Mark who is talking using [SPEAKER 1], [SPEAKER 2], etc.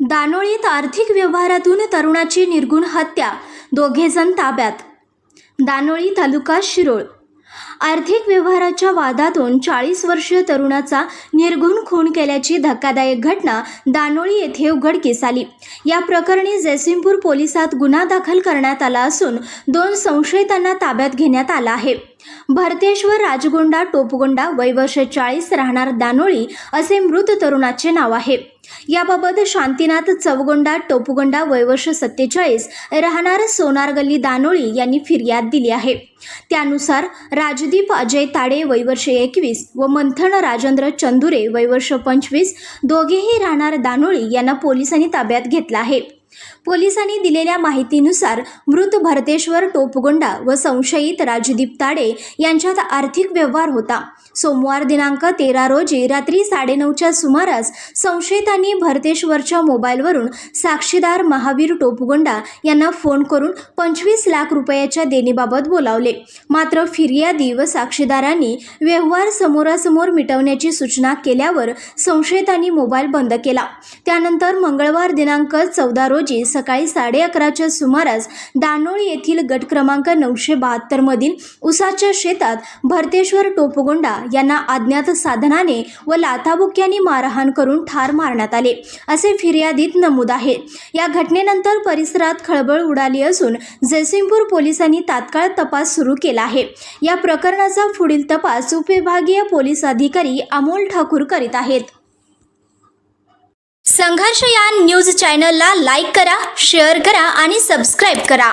[SPEAKER 1] दानोळीत आर्थिक व्यवहारातून तरुणाची निर्घृण हत्या, दोघेजण ताब्यात. दानोळी तालुका शिरोळ. आर्थिक व्यवहाराच्या वादातून 40 वर्षीय तरुणाचा निर्घृण खून केल्याची धक्कादायक घटना दानोळी येथे उघडकीस आली. या प्रकरणी जयसिंगपूर पोलिसात गुन्हा दाखल करण्यात आला असून 2 संशयितांना ताब्यात घेण्यात आला आहे. भरतेश्वर राजगोंडा टोपगोंडा, वय वर्ष 40, राहणार दानोळी असे मृत तरुणाचे नाव आहे. याबाबत शांतीनाथ चवगोंडा टोपगोंडा, वय वर्ष 47, राहणार सोनार गल्ली दानोळी यांनी फिर्याद दिली आहे. त्यानुसार राजदीप अजय ताडे, वय वर्ष 21 व मंथन राजेंद्र चंदुरे, वय वर्ष 25, दोघेही राहणार दानोळी यांना पोलिसांनी ताब्यात घेतला आहे. पोलिसांनी दिलेल्या माहितीनुसार मृत भरतेश्वर टोपगोंडा व संशयित राजदीप ताडे यांच्यात आर्थिक व्यवहार होता. सोमवार दिनांक 13 रोजी रात्री 9:30च्या सुमारास संशयितांनी भरतेश्वरच्या मोबाईलवरून साक्षीदार महावीर टोपगोंडा यांना फोन करून 25 लाख रुपयाच्या देणीबाबत बोलावले. मात्र फिर्यादी व साक्षीदारांनी व्यवहार समोरासमोर मिटवण्याची सूचना केल्यावर संशयितांनी मोबाईल बंद केला. त्यानंतर मंगळवार दिनांक 14 रोजी सकाळी 11:30च्या सुमारास दानोळी येथील गट क्रमांक 972 मधील उसाच्या शेतात भरतेश्वर टोपगोंडा यांना अज्ञात साधनाने व लाथाबुक्क्यांनी मारहाण करून ठार मारण्यात आले, असे फिर्यादीत नमूद आहे. या घटनेनंतर परिसरात खळबळ उडाली असून जयसिंगपूर पोलिसांनी तात्काळ तपास सुरू केला आहे. या प्रकरणाचा पुढील तपास उपविभागीय पोलीस अधिकारी अमोल ठाकूर करीत आहेत. संघर्ष या न्यूज चॅनलला लाईक करा, शेअर करा आणि सबस्क्राईब करा.